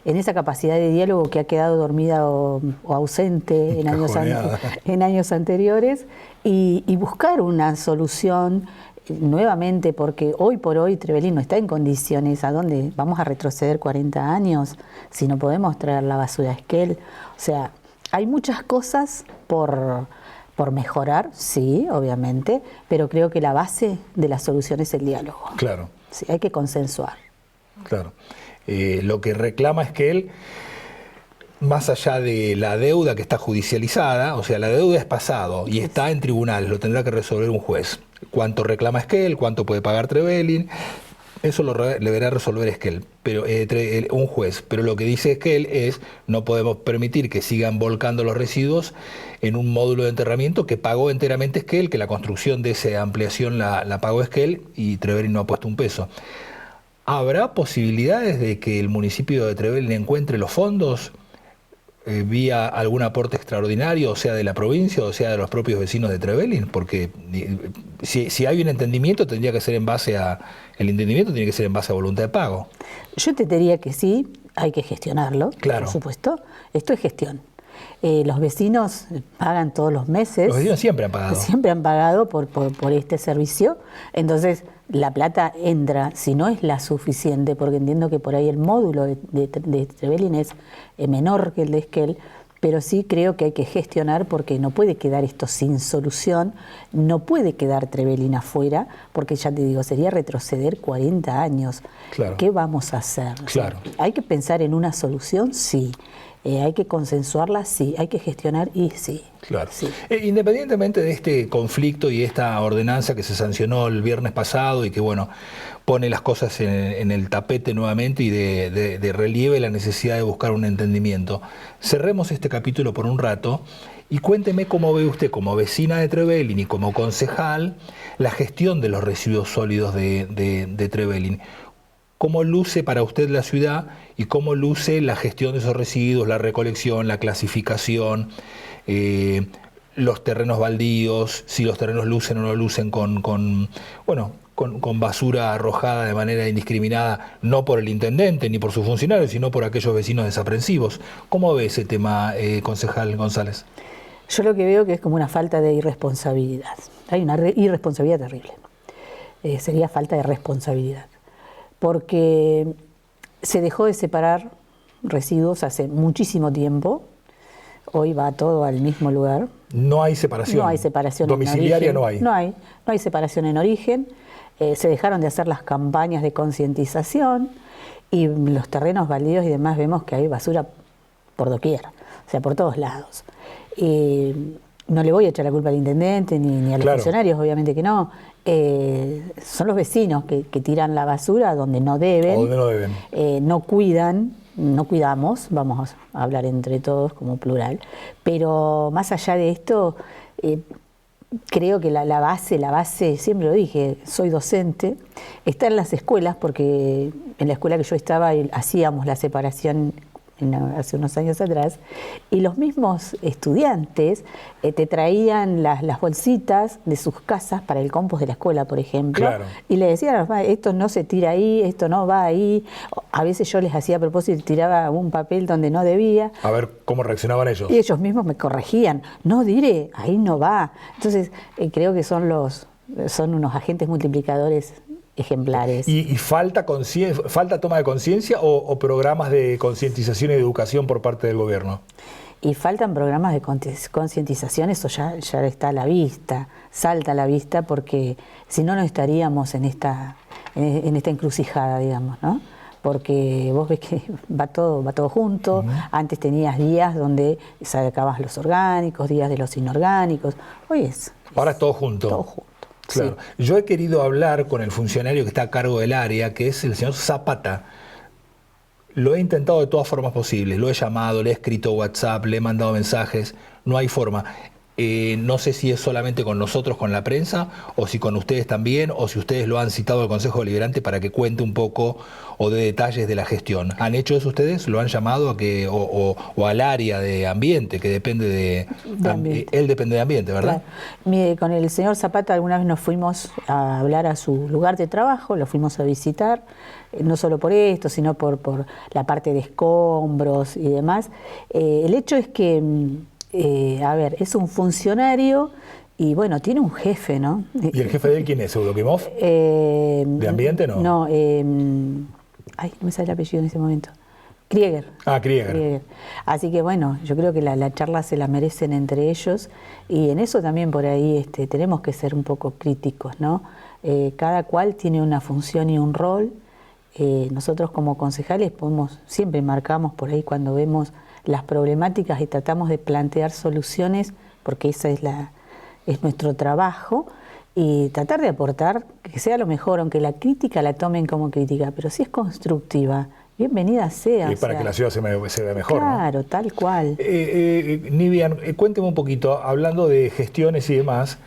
en esa capacidad de diálogo que ha quedado dormida o ausente en años anteriores, y buscar una solución nuevamente, porque hoy por hoy Trevelin no está en condiciones. ¿A dónde vamos a retroceder 40 años si no podemos traer la basura a Esquel? O sea, hay muchas cosas por mejorar, sí, obviamente, pero creo que la base de la solución es el diálogo. Claro. Sí, hay que consensuar. Claro. Lo que reclama Esquel, más allá de la deuda que está judicializada, o sea, la deuda es pasado y está en tribunales, lo tendrá que resolver un juez. ¿Cuánto reclama Esquel? ¿Cuánto puede pagar Trevelin? Eso lo deberá resolver Esquel, pero un juez. Pero lo que dice Esquel es: no podemos permitir que sigan volcando los residuos en un módulo de enterramiento que pagó enteramente Esquel, que la construcción de esa ampliación la pagó Esquel y Trevelin no ha puesto un peso. ¿Habrá posibilidades de que el municipio de Trevelin encuentre los fondos vía algún aporte extraordinario, o sea de la provincia, o sea de los propios vecinos de Trevelin? Porque si hay un entendimiento, tendría que ser en base a... El entendimiento tiene que ser en base a voluntad de pago. Yo te diría que sí, hay que gestionarlo, claro, por supuesto. Esto es gestión. Los vecinos pagan todos los meses. Los vecinos siempre han pagado. Siempre han pagado por este servicio. Entonces, la plata entra, si no es la suficiente, porque entiendo que por ahí el módulo de Trevelin es menor que el de Esquel, pero sí creo que hay que gestionar, porque no puede quedar esto sin solución, no puede quedar Trevelin afuera, porque ya te digo, sería retroceder 40 años. Claro. ¿Qué vamos a hacer? Claro. ¿Hay que pensar en una solución? Sí. ¿Hay que consensuarla? Sí. ¿Hay que gestionar? Y sí. Claro. Sí. Independientemente de este conflicto y esta ordenanza que se sancionó el viernes pasado y que, bueno, pone las cosas en el tapete nuevamente y de relieve la necesidad de buscar un entendimiento, cerremos este capítulo por un rato y cuénteme cómo ve usted, como vecina de Trevelin y como concejal, la gestión de los residuos sólidos de Trevelin. ¿Cómo luce para usted la ciudad y cómo luce la gestión de esos residuos, la recolección, la clasificación, los terrenos baldíos, si los terrenos lucen o no lucen con basura arrojada de manera indiscriminada, no por el intendente ni por sus funcionarios, sino por aquellos vecinos desaprensivos? ¿Cómo ve ese tema, concejal González? Yo lo que veo que es como una falta de irresponsabilidad. Hay una irresponsabilidad terrible. Sería falta de responsabilidad. Porque se dejó de separar residuos hace muchísimo tiempo. Hoy va todo al mismo lugar. No hay separación. No hay separación domiciliaria, en origen. No hay separación en origen. Se dejaron de hacer las campañas de concientización y los terrenos baldíos y demás vemos que hay basura por doquier, o sea, por todos lados. No le voy a echar la culpa al intendente ni a los funcionarios, obviamente que no. Son los vecinos que tiran la basura donde no deben. O donde no deben. No cuidan, no cuidamos, vamos a hablar entre todos como plural. Pero más allá de esto, creo que la base, siempre lo dije, soy docente, está en las escuelas, porque en la escuela que yo estaba hacíamos la separación hace unos años atrás, y los mismos estudiantes te traían las bolsitas de sus casas para el compost de la escuela, por ejemplo, y le decían a los padres, esto no se tira ahí, esto no va ahí. A veces yo les hacía a propósito y tiraba un papel donde no debía. A ver cómo reaccionaban ellos. Y ellos mismos me corregían, no diré, ahí no va. Entonces creo que son unos agentes multiplicadores ejemplares. ¿Y falta toma de conciencia o programas de concientización y de educación por parte del gobierno? Y faltan programas de concientización, eso ya está a la vista, salta a la vista, porque si no, no estaríamos en esta encrucijada, digamos, ¿no? Porque vos ves que va todo junto. Antes tenías días donde sacabas los orgánicos, días de los inorgánicos. Hoy ahora es todo junto. Todo junto. Claro. Sí. Yo he querido hablar con el funcionario que está a cargo del área, que es el señor Zapata. Lo he intentado de todas formas posibles. Lo he llamado, le he escrito WhatsApp, le he mandado mensajes. No hay forma. No sé si es solamente con nosotros, con la prensa, o si con ustedes también, o si ustedes lo han citado al Consejo Deliberante para que cuente un poco o dé detalles de la gestión. ¿Han hecho eso ustedes? ¿Lo han llamado o al área de ambiente, que depende de ambiente? Él depende de ambiente, ¿verdad? Claro. Con el señor Zapata alguna vez nos fuimos a hablar a su lugar de trabajo, lo fuimos a visitar, no solo por esto, sino por la parte de escombros y demás. El hecho es que... es un funcionario y bueno, tiene un jefe, ¿no? ¿Y el jefe de él quién es? ¿Eudokimov? ¿De ambiente no? No, no me sale el apellido en ese momento. Krieger. Krieger. Así que bueno, yo creo que la charla se la merecen entre ellos y en eso también por ahí tenemos que ser un poco críticos, ¿no? Cada cual tiene una función y un rol. Nosotros como concejales siempre marcamos por ahí cuando vemos las problemáticas y tratamos de plantear soluciones, porque esa es nuestro trabajo, y tratar de aportar que sea lo mejor, aunque la crítica la tomen como crítica, pero si es constructiva, bienvenida sea. Y para que la ciudad se vea mejor. Claro, ¿no? Tal cual. Nivian, cuénteme un poquito, hablando de gestiones y demás,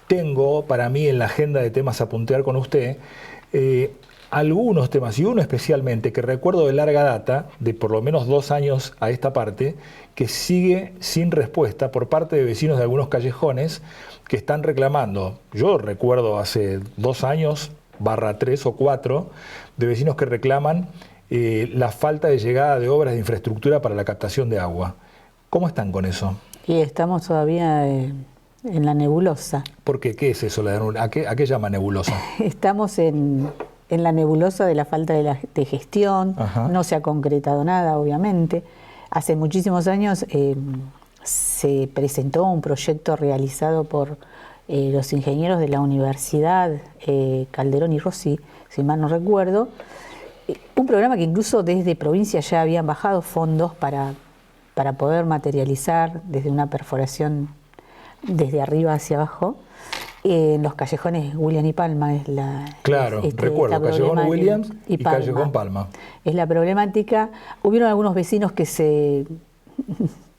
tengo para mí en la agenda de temas a puntear con usted, algunos temas, y uno especialmente que recuerdo de larga data, de por lo menos 2 años a esta parte, que sigue sin respuesta por parte de vecinos de algunos callejones que están reclamando. Yo recuerdo hace 2 años, /3 o 4, de vecinos que reclaman la falta de llegada de obras de infraestructura para la captación de agua. ¿Cómo están con eso? Y estamos todavía en la nebulosa. ¿Por qué? ¿Qué es eso? ¿A qué llama nebulosa? Estamos en la nebulosa de la falta de gestión. Ajá. No se ha concretado nada, obviamente. Hace muchísimos años se presentó un proyecto realizado por los ingenieros de la Universidad Calderón y Rossi, si mal no recuerdo, un programa que incluso desde provincia ya habían bajado fondos para poder materializar desde una perforación desde arriba hacia abajo. En los callejones William y Palma es Claro, recuerdo, callejón Williams y callejón Palma. Es la problemática. Hubieron algunos vecinos que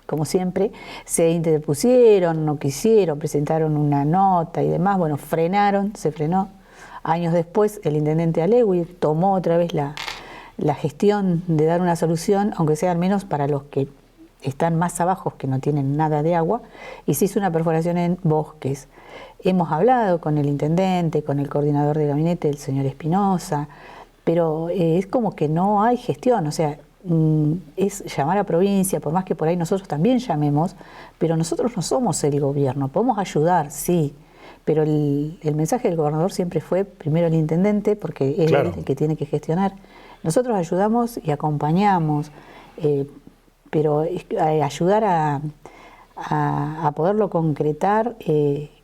como siempre, se interpusieron, no quisieron, presentaron una nota y demás. Bueno, se frenó. Años después, el intendente Alegui tomó otra vez la gestión de dar una solución, aunque sea al menos para los que están más abajo, que no tienen nada de agua, y se hizo una perforación en bosques. Hemos hablado con el intendente, con el coordinador de gabinete, el señor Espinosa, pero es como que no hay gestión, o sea, es llamar a provincia, por más que por ahí nosotros también llamemos, pero nosotros no somos el gobierno, podemos ayudar, sí, pero el mensaje del gobernador siempre fue primero el intendente, porque es él el que tiene que gestionar. Nosotros ayudamos y acompañamos, pero ayudar a poderlo concretar,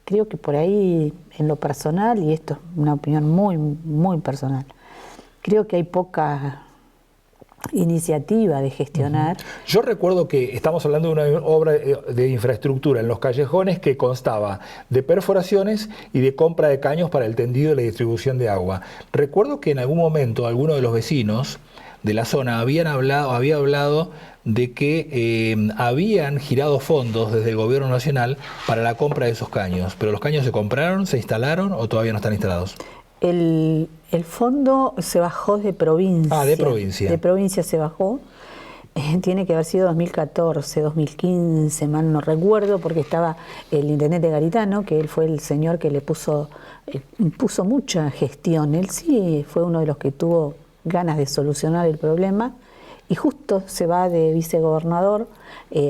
creo que por ahí en lo personal, y esto es una opinión muy, muy personal, creo que hay poca iniciativa de gestionar. Yo recuerdo que estamos hablando de una obra de infraestructura en los callejones que constaba de perforaciones y de compra de caños para el tendido y la distribución de agua. Recuerdo que en algún momento alguno de los vecinos de la zona había hablado de que habían girado fondos desde el gobierno nacional para la compra de esos caños, pero los caños se compraron, se instalaron o todavía no están instalados. El fondo se bajó de provincia. Ah, de provincia. De provincia se bajó. Tiene que haber sido 2014, 2015, mal no recuerdo, porque estaba el intendente Garitano, que él fue el señor que le puso mucha gestión. Él sí fue uno de los que tuvo ganas de solucionar el problema. Y justo se va de vicegobernador,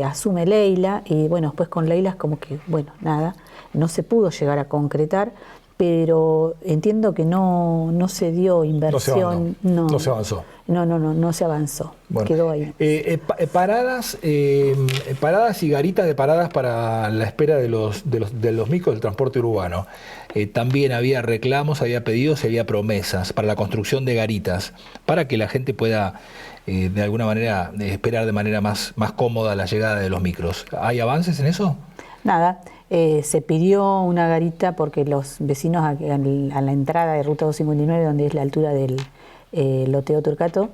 asume Leila, y bueno, después con Leila es como que, bueno, nada, no se pudo llegar a concretar, pero entiendo que no se dio inversión. No se avanzó. No se avanzó. Bueno, quedó ahí. Paradas y garitas de paradas para la espera de los micros del transporte urbano. También había reclamos, había pedidos, había promesas para la construcción de garitas, para que la gente pueda de alguna manera esperar de manera más cómoda la llegada de los micros. ¿Hay avances en eso? Nada. Se pidió una garita porque los vecinos a la entrada de Ruta 259, donde es la altura del Loteo Turcato,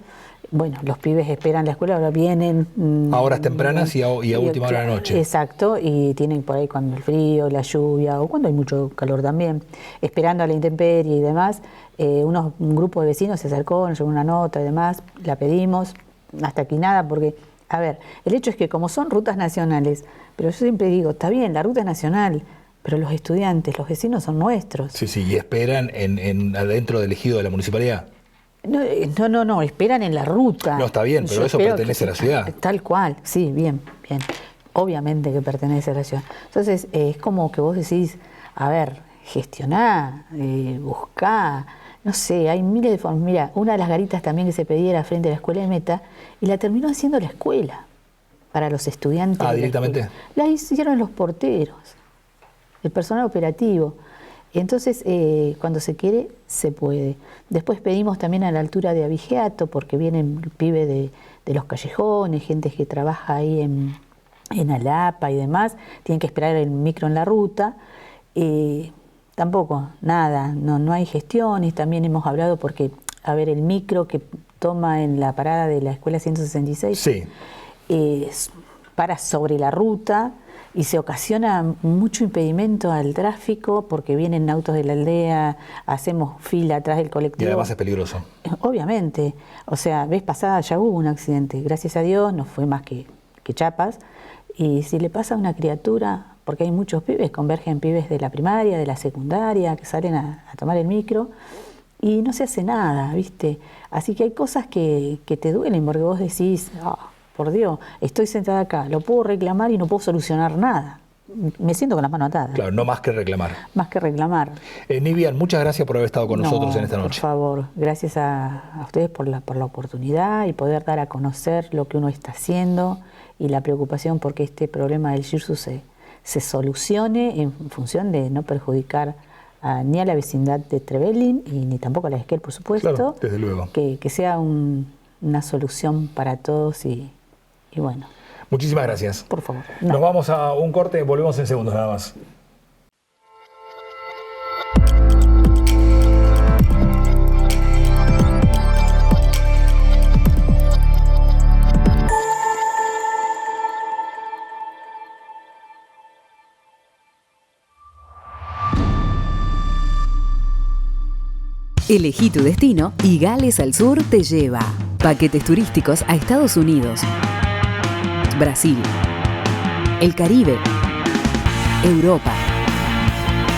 bueno, los pibes esperan la escuela, ahora vienen... A horas tempranas y a última hora de la noche. Exacto, y tienen por ahí cuando el frío, la lluvia, o cuando hay mucho calor también, esperando a la intemperie y demás. Un grupo de vecinos se acercó, nos llegó una nota y demás, la pedimos, hasta aquí nada, porque, a ver, el hecho es que como son rutas nacionales, pero yo siempre digo, está bien, la ruta es nacional, pero los estudiantes, los vecinos son nuestros. Sí, y esperan adentro del ejido de la municipalidad. No, esperan en la ruta. No, está bien, pero eso pertenece a la ciudad. Tal cual, sí, bien. Obviamente que pertenece a la ciudad. Entonces, es como que vos decís, a ver, gestioná, buscá, no sé, hay miles de formas. Mira, una de las garitas también que se pedía era frente a la escuela de Meta, y la terminó haciendo la escuela. Para los estudiantes. ¿Directamente? La hicieron los porteros, el personal operativo. Entonces, cuando se quiere, se puede. Después pedimos también a la altura de Abigeato, porque vienen pibes de los callejones, gente que trabaja ahí en Alapa y demás, tienen que esperar el micro en la ruta. Tampoco, nada, no hay gestiones. También hemos hablado porque, a ver, el micro que toma en la parada de la escuela 166... Sí. Para sobre la ruta y se ocasiona mucho impedimento al tráfico porque vienen autos de la aldea, hacemos fila atrás del colectivo. Y además es peligroso. Obviamente. O sea, vez pasada ya hubo un accidente. Gracias a Dios no fue más que chapas. Y si le pasa a una criatura, porque hay muchos pibes, convergen pibes de la primaria, de la secundaria, que salen a tomar el micro y no se hace nada, ¿viste? Así que hay cosas que te duelen porque vos decís... por Dios, estoy sentada acá, lo puedo reclamar y no puedo solucionar nada. Me siento con las manos atadas. Claro, no más que reclamar. Más que reclamar. Nivian, muchas gracias por haber estado con nosotros en esta noche. Por favor, gracias a ustedes por la oportunidad y poder dar a conocer lo que uno está haciendo y la preocupación porque este problema del GIRSU se solucione en función de no perjudicar ni a la vecindad de Trevelin y ni tampoco a la de Esquel, por supuesto. Claro, desde luego. Que sea una solución para todos y bueno. Muchísimas gracias. Por favor. Nos vamos a un corte, volvemos en segundos nada más. Elegí tu destino y Gales al Sur te lleva. Paquetes turísticos a Estados Unidos, Brasil, el Caribe, Europa,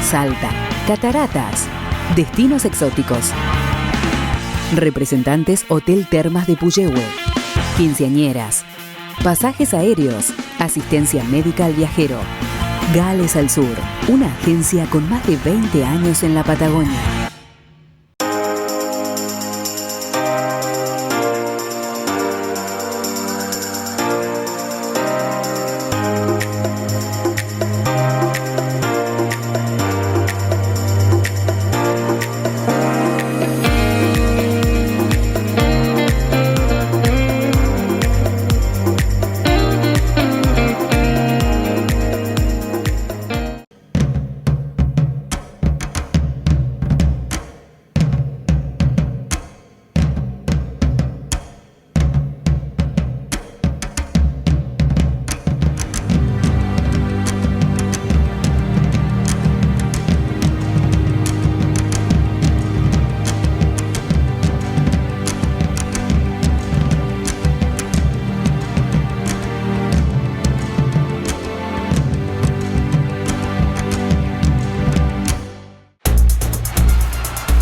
Salta, cataratas, destinos exóticos. Representantes Hotel Termas de Puyehue, quinceañeras, pasajes aéreos, asistencia médica al viajero. Gales al Sur, una agencia con más de 20 años en la Patagonia.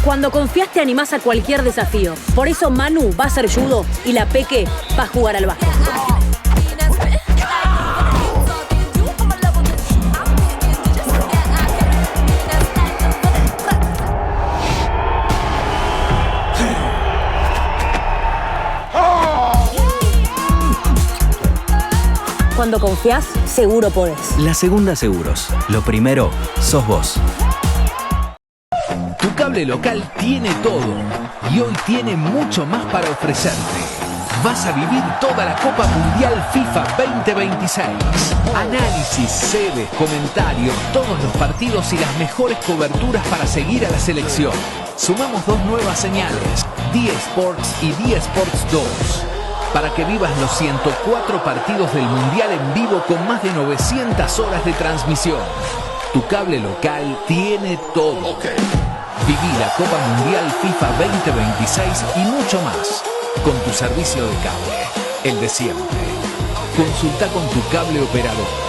Cuando confías te animás a cualquier desafío. Por eso Manu va a ser judo y la Peque va a jugar al básquet. Cuando confiás, seguro podés. La Segunda Seguros. Lo primero sos vos. Tu cable local tiene todo y hoy tiene mucho más para ofrecerte. Vas a vivir toda la Copa Mundial FIFA 2026. Análisis, sedes, comentarios, todos los partidos y las mejores coberturas para seguir a la selección. Sumamos 2 nuevas señales, D-Sports y D-Sports 2, para que vivas los 104 partidos del Mundial en vivo con más de 900 horas de transmisión. Tu cable local tiene todo. Viví la Copa Mundial FIFA 2026 y mucho más con tu servicio de cable, el de siempre. Consulta con tu cable operador.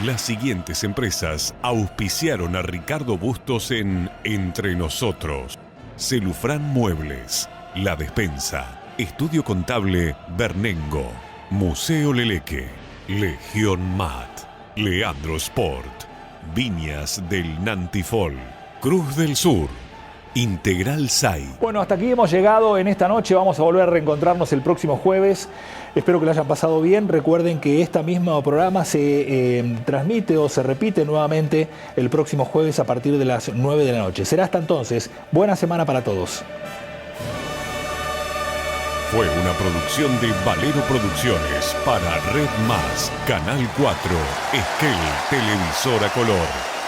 Las siguientes empresas auspiciaron a Ricardo Bustos en Entre Nosotros: Celufrán Muebles, La Despensa, Estudio Contable Bernengo, Museo Leleque, Legión Mat, Leandro Sport, Viñas del Nantifol, Cruz del Sur, Integral SAI. Bueno, hasta aquí hemos llegado en esta noche. Vamos a volver a reencontrarnos el próximo jueves. Espero que lo hayan pasado bien. Recuerden que este mismo programa se transmite o se repite nuevamente el próximo jueves a partir de las 9 de la noche. Será hasta entonces. Buena semana para todos. Fue una producción de Valero Producciones para Red Más, Canal 4, Esquel, Televisora Color.